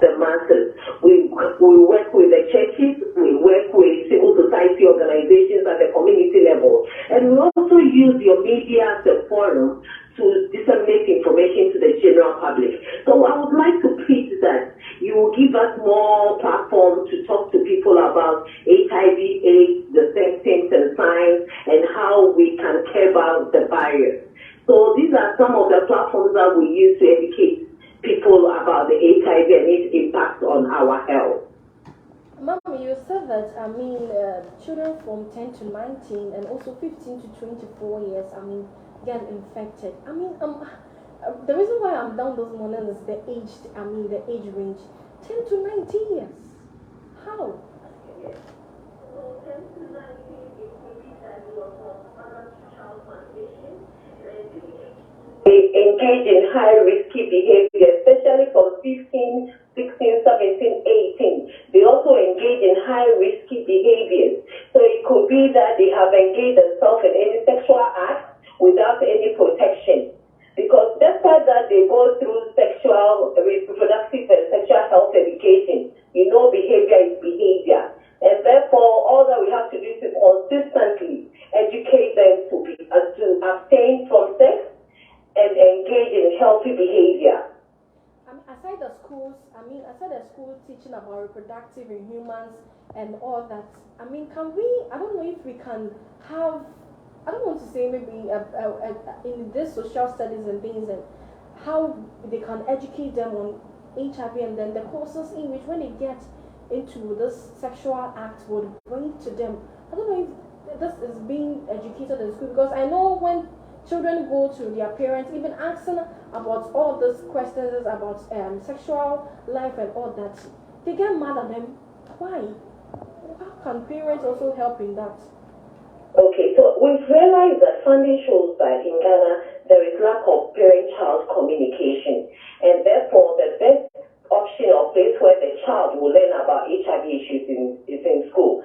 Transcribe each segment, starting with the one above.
the masses. We work with the churches, we work with civil society organizations at the community level, and we also use your media as a forum to disseminate information to the general public. So I would like to plead that you will give us more platform to talk to people about HIV, AIDS, the symptoms and signs, and how we can care about the barriers. So these are some of the platforms that we use to educate people about the HIV and its impact on our health. Mom, you said that, children from 10 to 19 and also 15 to 24 years, get infected. The reason why I'm down those mornings is the age range. 10 to 19 years. How? Yes. So 10 to 19 it could be that you are from child transmission. They engage in high risky behavior, especially from 15, 16, 17, 18. They also engage in high risky behaviors. So it could be that they have engaged themselves in any sexual act without any protection. Because despite that they go through sexual, reproductive and sexual health education, behavior is behavior. And therefore, all that we have to do is consistently educate them to abstain from sex and engage in healthy behavior. Aside the schools teaching about reproductive in humans and all that, can we, I don't know if we can have, I don't want to say maybe in this social studies and things, and how they can educate them on HIV, and then the courses in which when they get into this sexual act would bring to them. I don't know if this is being educated in school, because I know when children go to their parents, even asking about all these questions about sexual life and all that, they get mad at them. Why? How can parents also help in that? Okay, so we've realized that funding shows that in Ghana there is lack of parent-child communication, and therefore the best option or place where the child will learn about HIV issues is in school.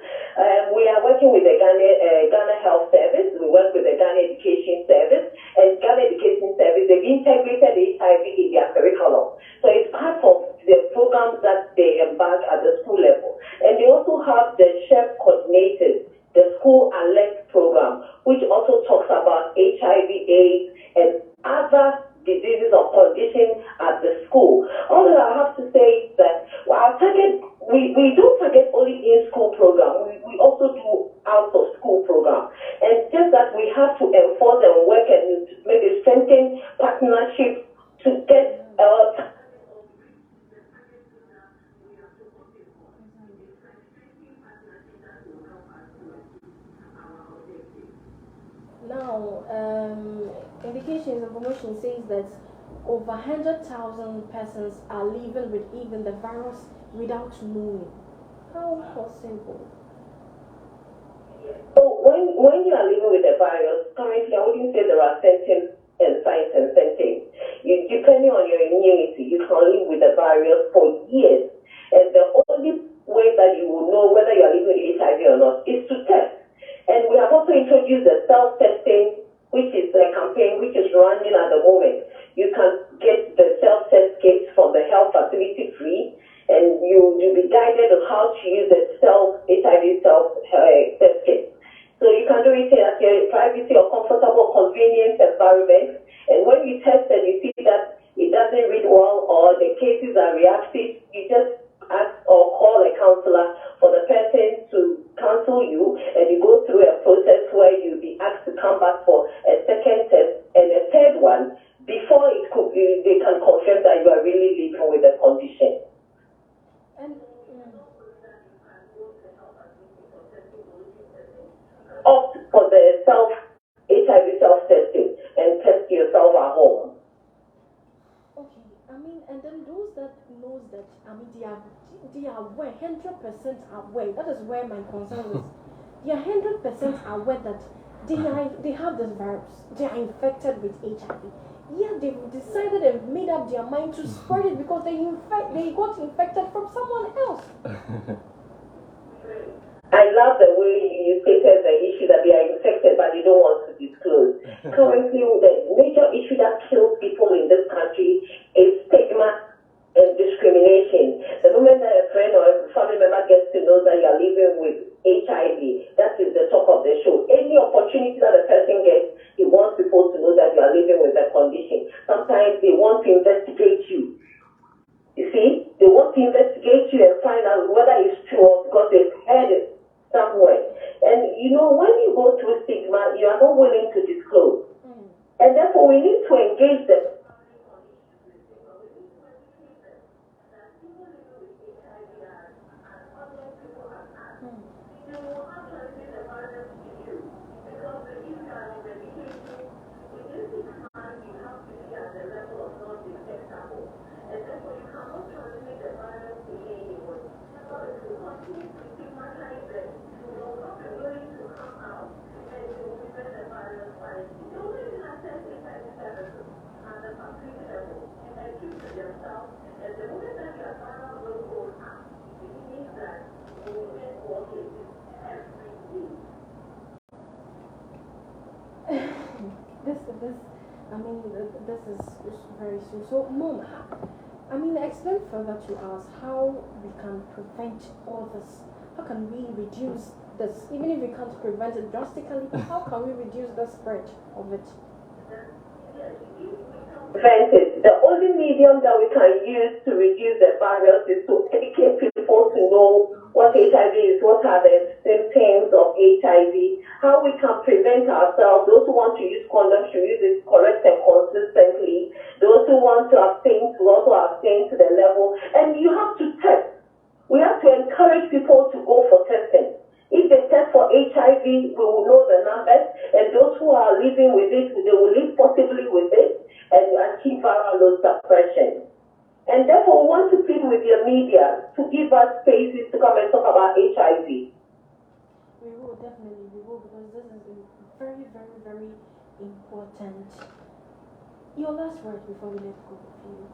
We are working with the Ghana Health Service, we work with the Ghana Education Service, and Ghana Education Service, they've integrated HIV in their curriculum. So it's part of the programs that they embark at the school level. And they also have the chef coordinators, the School Alert program, which also talks about HIV, AIDS, and other diseases or conditions at the school. All that I have to say is that our target, we don't target only in-school program, we also do out-of-school program. And just that we have to enforce and work and maybe strengthen partnerships to get Now, indications information says that over 100,000 persons are living with even the virus without knowing. How possible? So when you are living with the virus, currently I wouldn't say there are symptoms and signs and symptoms. Depending on your immunity, you can live with the virus for years. And the only way that you will know whether you are living with HIV or not is to test. And we have also introduced the self-testing, which is a campaign which is running at the moment. You can get the self-test kits from the health facility free, and you'll be guided on how to use the HIV self-test kit. So you can do it at your privacy or comfortable, convenient environment. And when you test and you see that it doesn't read well or the cases are reactive, you just ask or call a counselor for the person to counsel you, and you go through a process where you'll be asked to come back for a second test and a third one before they can confirm that you are really living with the condition. And opt for the HIV self-testing and test yourself at home. okay, and then those that knows that, they are aware, 100% aware. That is where my concern is. They are 100% aware that they have this virus. They are infected with HIV. Yeah, they've decided and made up their mind to spread it because they got infected from someone else. I love the way you stated the issue that they are infected but they don't want to disclose. Currently, the major issue that kills people in this country is stigma and discrimination. see, they want to investigate you and find out whether it's true or because they've heard it somewhere. And you know, when you go through stigma, you are not willing to disclose. And therefore, we need to engage them. This is very soon. So, Mom, explain further to us how we can prevent all this. How can we reduce this? Even if we can't prevent it drastically, how can we reduce the spread of it? Prevent it. The only medium that we can use to reduce the virus is to educate people to know what HIV is, what are the symptoms of HIV, how we can prevent ourselves. Those who want to use condoms should use it correct and consistently. Those who want to abstain to also abstain to the level. And you have to test. We have to encourage people to go for testing. If they test for HIV, we will know the numbers, and those who are living with it, they will live possibly with it and achieve viral load suppression. And therefore, we want to plead with your media to give us spaces to come and talk about HIV. We will, definitely, we will, because this is very, very, very important. Your last word before we let go of you.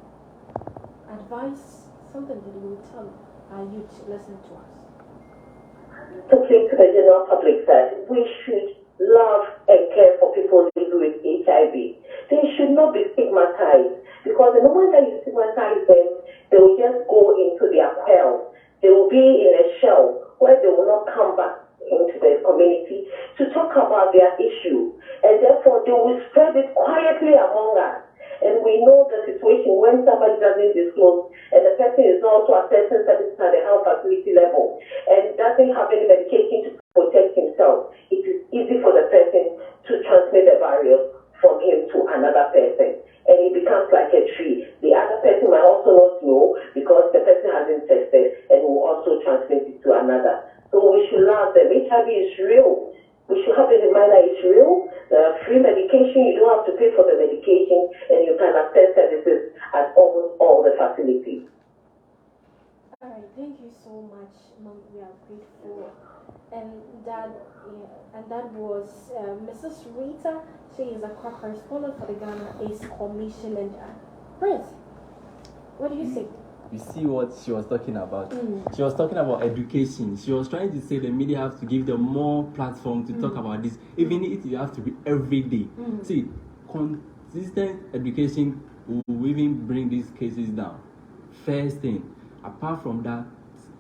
Advice, something that you will tell our youth to listen to us. To plead to the general public that we should love and care for people living with HIV. They should not be stigmatized, because the moment that you stigmatize them, they will just go into their quell. They will be in a shell where they will not come back into the community to talk about their issue, and therefore they will spread it quietly among us. And we know the situation when somebody doesn't disclose and the person is also accessing services at the health facility level and doesn't have any medication to protect himself, it is easy for the person to transmit the virus from him to another person. And it becomes like a tree. The other person might also not know because the person hasn't tested and will also transmit it to another. So we should love them. HIV is real. We should have it in mind that it's real. Free medication, you don't have to pay for the medication, and you can access services at almost all the facilities. All right, thank you so much, Mom. We are grateful. And that was Mrs. Rita. She is a correspondent for the Ghana AIDS Commission. And Prince, what do you think? You see what she was talking about? She was talking about education. She was trying to say the media have to give them more platform to talk about this, even if you have to be every day. See, consistent education will even bring these cases down. First thing, apart from that,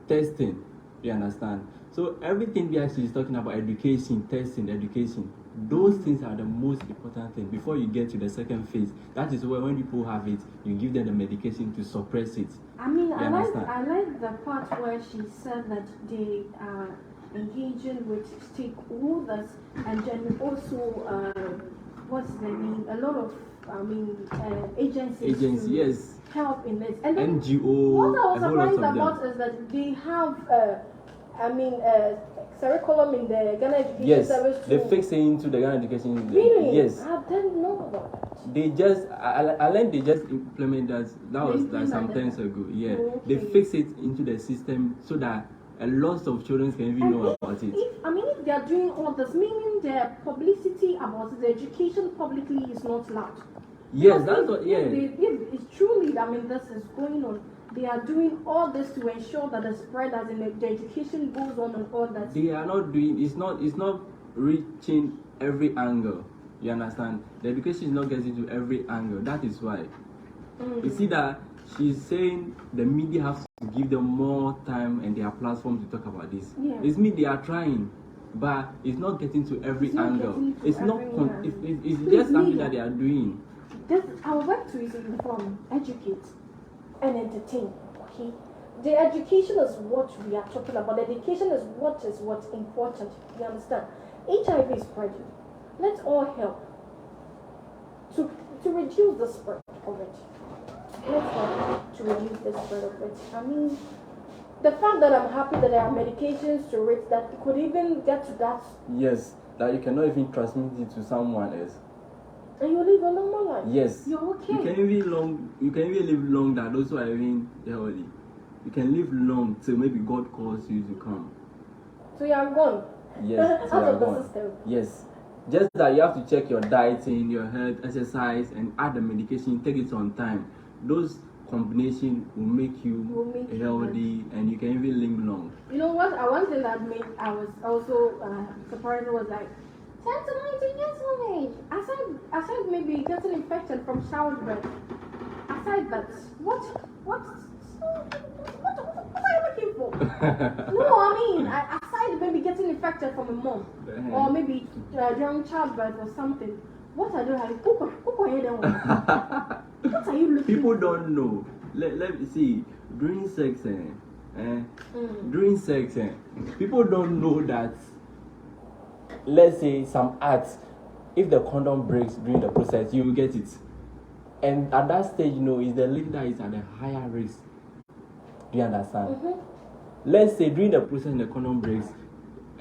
testing. You understand? So everything there she's talking about education, testing, education. Those things are the most important thing before you get to the second phase. That is where when people have it, you give them the medication to suppress it. I like the part where she said that they are engaging with stakeholders and then also what's the name? A lot of agencies. Yes. Help in this. And then NGO. What I was surprised about is that they have curriculum in the Ghana Education Service. Yes, they fix it into the Ghana Education. Really? Yes. I didn't know about that. They just, I learned they just implement that. That was like some times ago. Yeah, okay. They fix it into the system so that a lot of children can even know about it. If they are doing all this, meaning their publicity about the education publicly is not loud. Yes, that's what. Yeah. If it's truly, this is going on. They are doing all this to ensure that the spread, as in the education goes on and all that. They are not doing. It's not reaching every angle. You understand? The education is not getting to every angle. That is why. You see that she's saying the media has to give them more time and their platform to talk about this. Yeah. It's me. They are trying, but it's not getting to every angle. It's not. It's just something that they are doing. Our work to is inform, educate, and entertain. okay? The education is what we are talking about. The education is what's important. You understand? HIV is spreading. Let's all help to reduce the spread of it. Let's help to reduce the spread of it. I mean, the fact that I'm happy that there are medications to it that could even get to that. Yes, that you cannot even transmit it to someone else. And you live a normal life. Yes. You're okay. You can even live long than those who are even healthy. You can live long till maybe God calls you to come. So you are gone. Yes, out of the system. Yes. Just that you have to check your dieting, your health, exercise, and add the medication, take it on time. Those combination will make you healthy and you can even live long. You know what? One thing that made I was also surprised was like 10 to 19 years of age. Aside maybe getting infected from childbirth. Aside that, what are you looking for? No, I mean, aside maybe getting infected from a mom, or maybe during childbirth or something, what are you having? What are you looking People for? don't know. Let me see. During sex, people don't know that. Let's say some acts, if the condom breaks during the process, you will get it. And at that stage, is the lady that is at a higher risk. Do you understand? Mm-hmm. Let's say during the process, the condom breaks,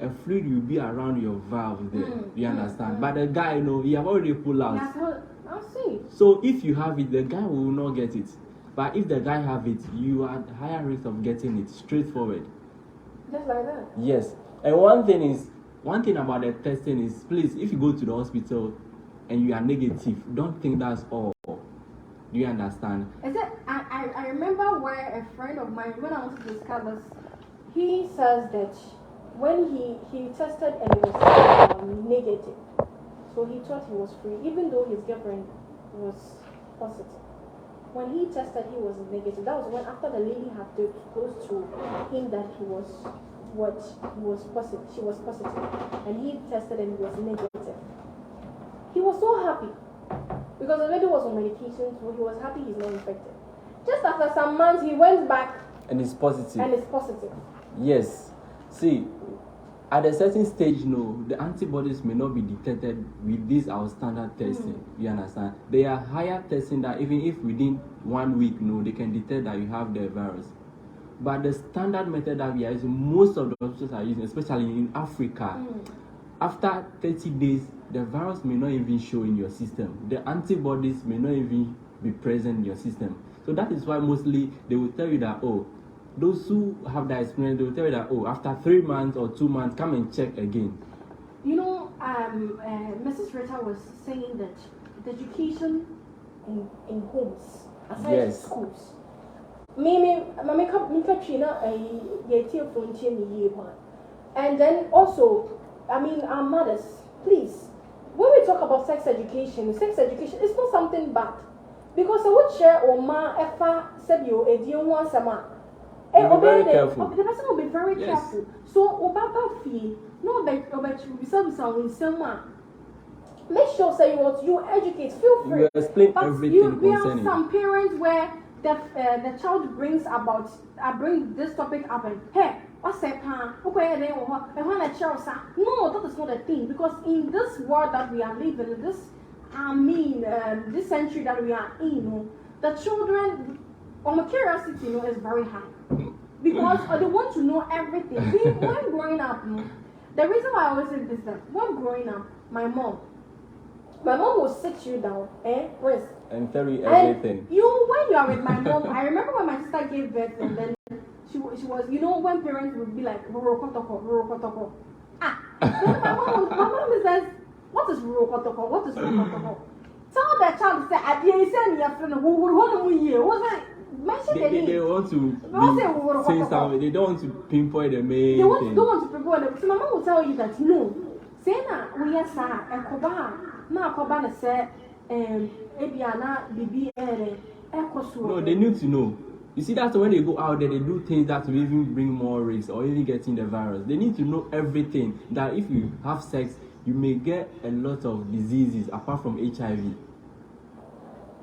a fluid will be around your valve there. Do you understand? But the guy, he have already pulled out. I see. So if you have it, the guy will not get it. But if the guy have it, you are at higher risk of getting it. Straightforward. Just like that. Yes. And one thing about the testing is, please, if you go to the hospital and you are negative, don't think that's all. Do you understand? Is it? I remember where a friend of mine, when I wanted to discuss this, he says that when he tested and it was negative, so he thought he was free, even though his girlfriend was positive. When he tested, he was negative. That was when, after the lady had disclosed to him that she was positive, and he tested and he was negative. He was so happy because the lady was on medication, so he was happy he's not infected. Just after some months, he went back and it's positive. Yes. See, at a certain stage, the antibodies may not be detected with this our standard testing. You understand? They are higher testing that even if within 1 week, they can detect that you have the virus. But the standard method that we are using, most of the hospitals are using, especially in Africa, after 30 days, the virus may not even show in your system. The antibodies may not even be present in your system. So that is why mostly they will tell you that, those who have that experience, they will tell you that, after 3 months or 2 months, come and check again. Mrs. Rita was saying that the education in homes, aside schools, and then also, our mothers, please, when we talk about sex education is not something bad. Because I would share or ma efa sebio edion one sama. Be very careful. The person will be very careful. So obaba fee, no make sure say you educate, feel free. You explain everything We concerning. have some parents where the child brings this topic up and hey, what's that? No, that is not a thing, because in this world that we are living in, this century that we are in, the children, curiosity, is very high. Because they want to know everything. See, when growing up, the reason why I always say this is that when growing up, my mom will sit you down, Chris, and tell you everything. When you are with my mom, I remember when my sister gave birth, and then she was, when parents would be like, Rurokotoko. My mom says, what is Rurokotoko? What is Rurokotoko? Tell the child to say, I didn't say anything. Who would mention the name. They want to say something. They don't want to pinpoint the main thing. They don't want to pinpoint it. So my mom will tell you that, no. Say na, we are sa, and Koba, na Koba na say, Ebiana, Bibi, No, they need to know. You see, that's when they go out there, they do things that will even bring more risk or even getting the virus. They need to know everything, that if you have sex, you may get a lot of diseases apart from HIV.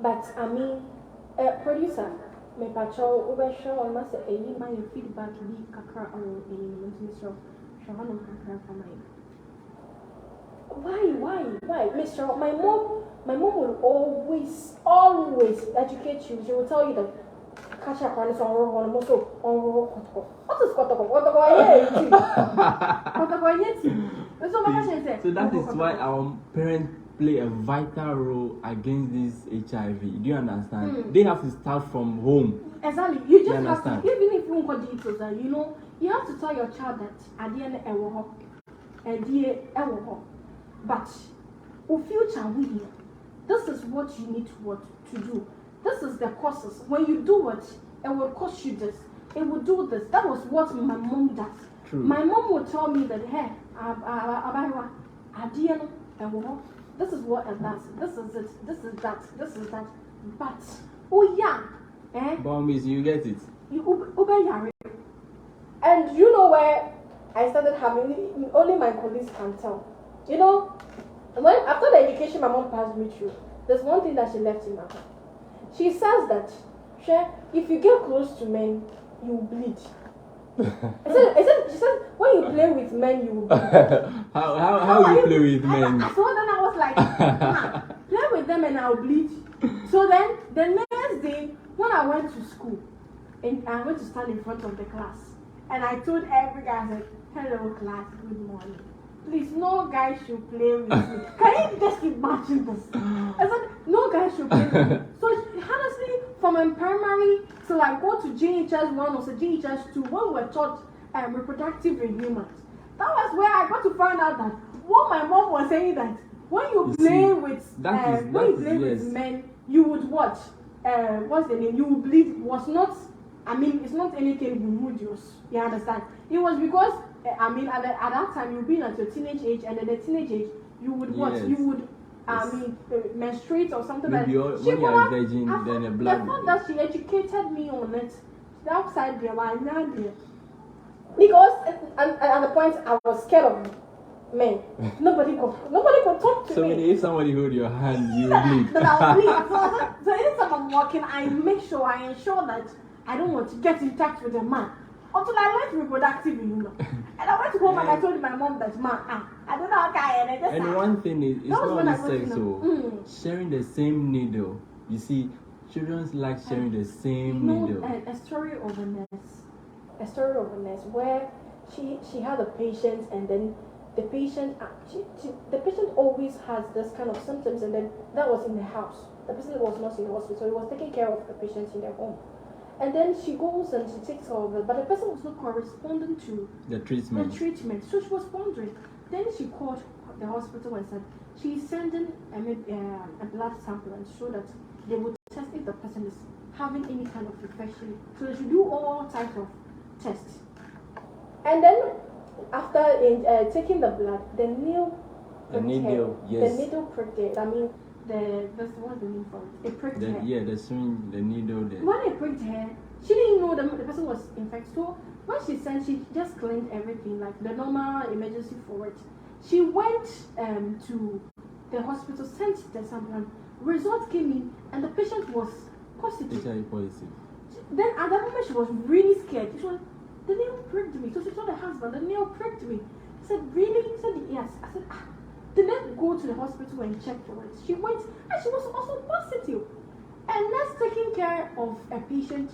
But, producer, Me patrol over show or must say my feedback be kakra or in Mr. Shahano kakra for my. Why? Mr. My mom will always educate you. She will tell you that catch up on this on also on what is kotoko? So that is why our parents play a vital role against this HIV. Do you understand? They have to start from home. Exactly. You just have to, even if you don't call details, you know, you have to tell your child that at the end but future we this is what you need to do. This is the courses. When you do it will cost you this. It will do this. That was what my mom does. True. My mom would tell me that, hey, this is what it does. This is it. This is that. This is that. But Bombies, you get it. And you know where I started having only my colleagues can tell. You know, when after the education my mom passed me through, there's one thing that she left in my heart. She says that, if you get close to men, you will bleed. She said, when you play with men, you will bleed. how you play with men? So then I was like, play with them and I'll bleed. So then the next day, when I went to school, and I went to stand in front of the class, and I told every guy, I said, hello class, good morning. Please, no guy should play with me. Can you just imagine this? I said, no guy should play with me. So honestly, from my primary till I go to JHS 1 or JHS 2, when we were taught reproductive in humans, that was where I got to find out that what my mom was saying, that when you play with men, you would watch. What's the name? You will bleed. Was not. I mean, it's not anything remedious. You understand? It was because I mean, at that time you've been at your teenage age, and at the teenage age you would watch. You would menstruate or something like that. When you are virgin, then a blood. The fact that she educated me on it, outside there, why not there? Because at the point I was scared of men. Nobody could talk to me. So if somebody hold your hand, you bleed. Then I'll bleed. So anytime I'm walking, I ensure that I don't want to get in touch with a man until I learned reproductive, And I went home and I told my mom that, I don't know how guy. And one thing is, it's not only sex, so sharing the same needle. You see, children like sharing the same needle. A story of a nurse where she had a patient, and then the patient always has this kind of symptoms, and then that was in the house. The person was not in the hospital, so he was taking care of the patient in their home. And then she goes and she takes over, but the person was not corresponding to the treatment. So she was wondering. Then she called the hospital and said she's sending a blood sample and so that they would test if the person is having any kind of infection. So they should do all types of tests. And then after taking the blood, the needle pricked it. I mean, what's the name for it? It pricked her. Yeah, the syringe, the needle. When it pricked her, she didn't know the person was infected. So when she sent, she just cleaned everything, like the normal emergency for it. She went to the hospital, sent the sample, and results came in, and the patient was positive. HIV positive. Then at that moment, she was really scared. She was, the nail pricked me. So she told her husband, the nail pricked me. He said, really? He said, yes. I said, Then let's go to the hospital and check for it. She went and she was also positive. And that's taking care of a patient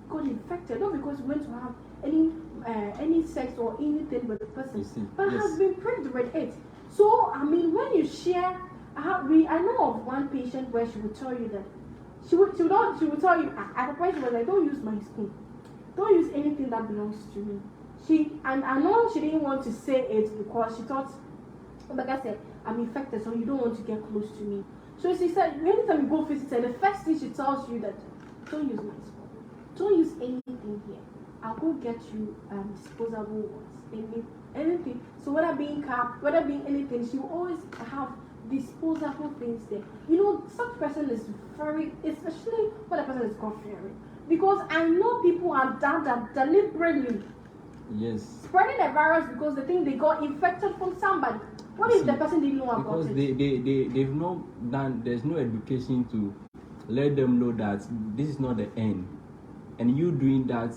got infected, not because we went to have any sex or anything with the person, but has been pricked with it. So I mean, when you share, I know of one patient where she would tell you that she would tell you at the point she was like, don't use my spoon, don't use anything that belongs to me. And I know she didn't want to say it because she thought, like I said, I'm infected, so you don't want to get close to me. So she said, anytime you go visit her, the first thing she tells you that, don't use my spoon, don't use anything here. I'll go get you disposable ones, anything. So whether being cup, whether being anything, she will always have disposable things there. You know, such person is very, especially when a person is God-fearing. Because I know people have done that deliberately. Yes. Spreading a virus because they think they got infected from somebody. What if the person didn't know about it? Because they've not done, there's no education to let them know that this is not the end. and you doing that,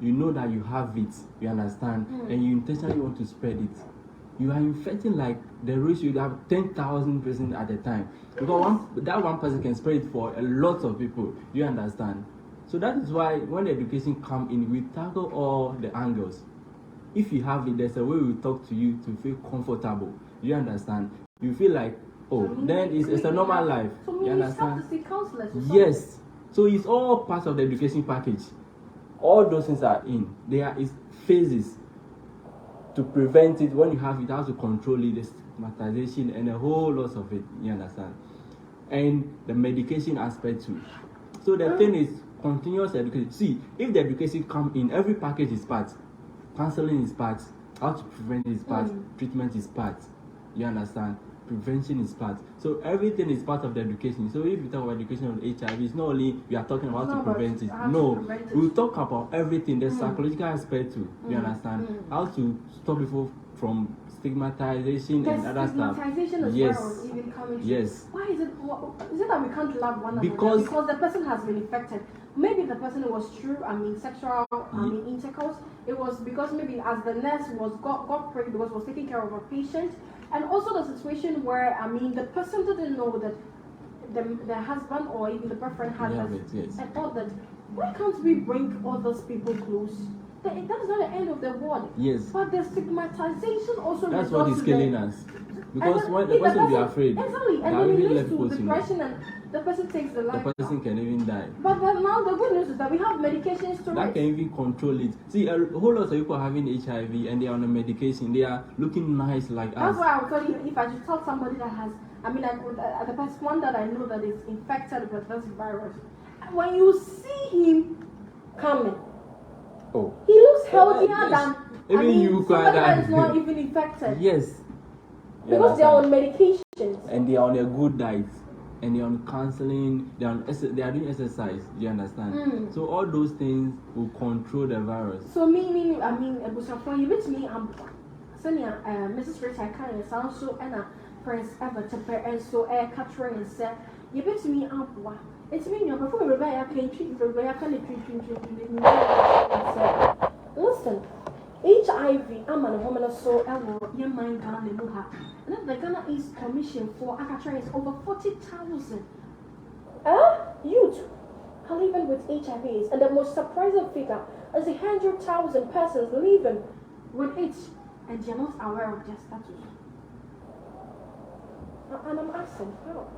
you know that you have it, you understand, and you intentionally want to spread it, you are infecting like the ratio you have 10,000 persons at a time, because that one person can spread it for a lot of people, you understand. So that is why when the education come in, we tackle all the angles. If you have it, there's a way we talk to you to feel comfortable, you understand. You feel like, oh, then it's a normal life, you understand. Yes, so it's all part of the education package. All those things are in there. Is phases to prevent it. When you have it, how to control it, the stigmatization and a whole lot of it, you understand. And the medication aspect too. So the thing is continuous education. See, if the education come in, every package is part. Counseling is part, how to prevent is part, treatment is part, you understand, prevention is part. So everything is part of the education. So if you talk about education on HIV, it's not only we are talking about how to prevent it. No, we talk about everything, the psychological aspect too, you understand, how to stop people from stigmatization and other stuff. Yes. Even coming to. Yes. Why is it that we can't love one another? Because the person has been infected. Maybe the person was true, sexual, intercourse. It was because maybe as the nurse got pregnant because was taking care of a patient, and also the situation where the person didn't know that the husband or even the boyfriend had this, and all that. Why can't we bring all those people close? That is not the end of the world. Yes. But the stigmatization also. That's what is killing us. Because when the person be afraid, exactly, and then it leads to depression, and the person takes the life. The person can even die. But now the good news is that we have medications to that can even control it. See, a whole lot of people having HIV and they are on a medication. They are looking nice like us. That's why I would tell you, if I should tell somebody that has, the first one that I know that is infected with this virus, when you see him coming, he looks healthier than even somebody that is not even infected. Yes. Because they are on medications. And they are on a good diet. And they are on counseling. They are doing exercise. You understand? So all those things will control the virus. So for you with me, Sonia, Mrs. Rich, I can't sound so, and Prince Everton, and so Catherine and said, you bet me up. It's me, before we buy a can treat, listen. HIV, I'm a woman so your mind can have. And the Ghana East Commission for Akatra is over 40,000 youth are living with HIV, and the most surprising figure is 100,000 persons living with it, and they are not aware of their status. And I'm asking, how?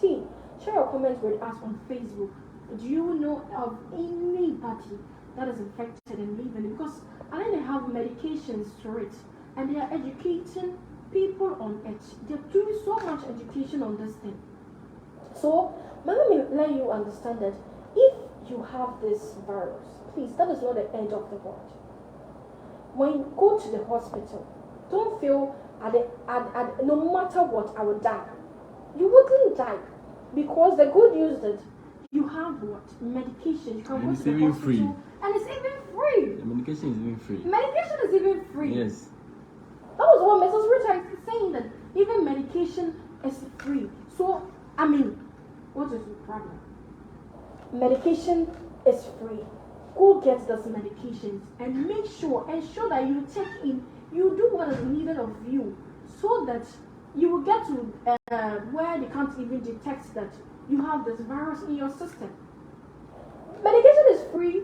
See, share your comments with us on Facebook. Do you know of anybody that is infected and living? Because I know they have medications for it, and they are educating people on it. They're doing so much education on this thing. So, let me let you understand that if you have this virus, please, that is not the end of the world. When you go to the hospital, don't feel no matter what, I will die. You wouldn't die, because the good news is that you have what? Medication. You can go to the hospital. Free. And it's even free. The medication is even free. Medication is even free. Yes. That was what Mrs. Richard is saying, that even medication is free. So, what is the problem? Medication is free. Go get those medications and ensure that you take in, you do what is needed of you, so that you will get to where they can't even detect that you have this virus in your system. Medication is free.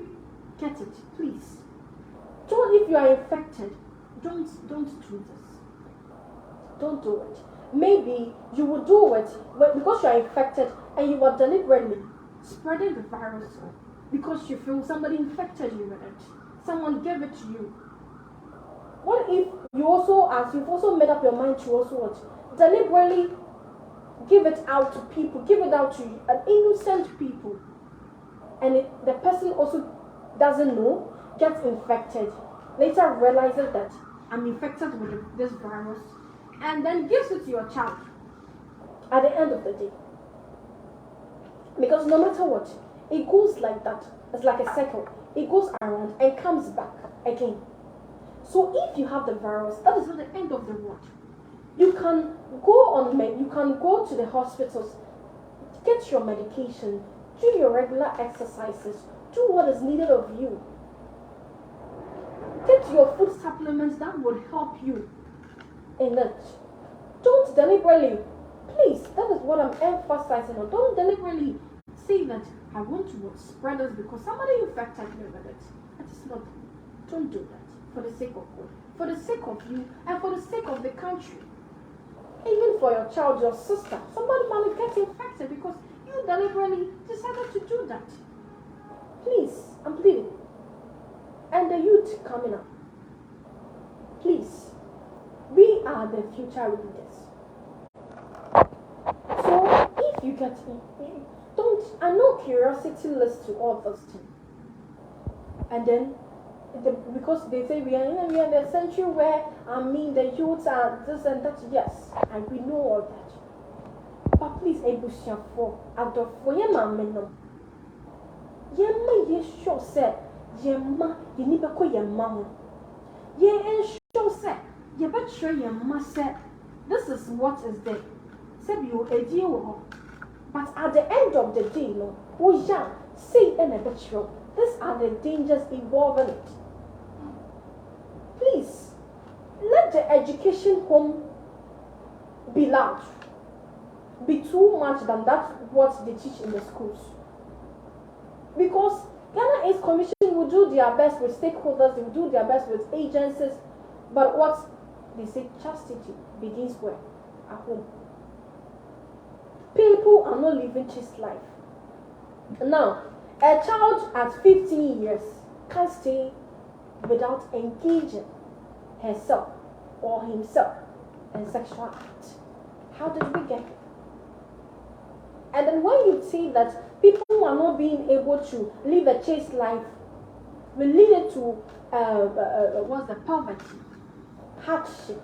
Get it, please. If you are infected, don't do this. Don't do it. Maybe you will do it because you are infected and you are deliberately spreading the virus because you feel somebody infected you with it. Someone gave it to you. What if you also, as you've also made up your mind to also what? Deliberately give it out to people, give it out to innocent people, and the person also doesn't know, gets infected, later realizes that I'm infected with this virus, and then gives it to your child at the end of the day. Because no matter what, it goes like that. It's like a cycle. It goes around and comes back again. So if you have the virus, that is not the end of the world. You can go to the hospitals, get your medication, do your regular exercises, Do what is needed of you. Get your food supplements that would help you in it. Don't deliberately, please, that is what I'm emphasizing on. Don't deliberately say that I want to spread this because somebody infected me with it. That is not, don't do that for the sake of God, for the sake of you, and for the sake of the country. Even for your child, your sister, somebody might get infected because you deliberately decided to do that. Please, I'm pleading. And the youth coming up, please, we are the future leaders. So if you get I know curiosity leads to all those things. And then, because they say we are in the century where, the youths are this and that, yes, and we know all that. But please, Ebusiafo, Adolfo, Yemma, ye sure said, Yemma, you need to call your mama. Ye sure said, you better your mama said, this is what is there. Said you a deal. But at the end of the day, no, we shall say in a better. These are the dangers involved in it. Please, let the education home be large. Be too much than that what they teach in the schools. Because Ghana AIDS Commission will do their best with stakeholders, they will do their best with agencies, but what they say, chastity begins where? At home. People are not living chaste life. Now, a child at 15 years can stay without engaging herself or himself in sexual act. How did we get here? And then when you see that people who are not being able to live a chaste life will lead it to what's the poverty, hardship,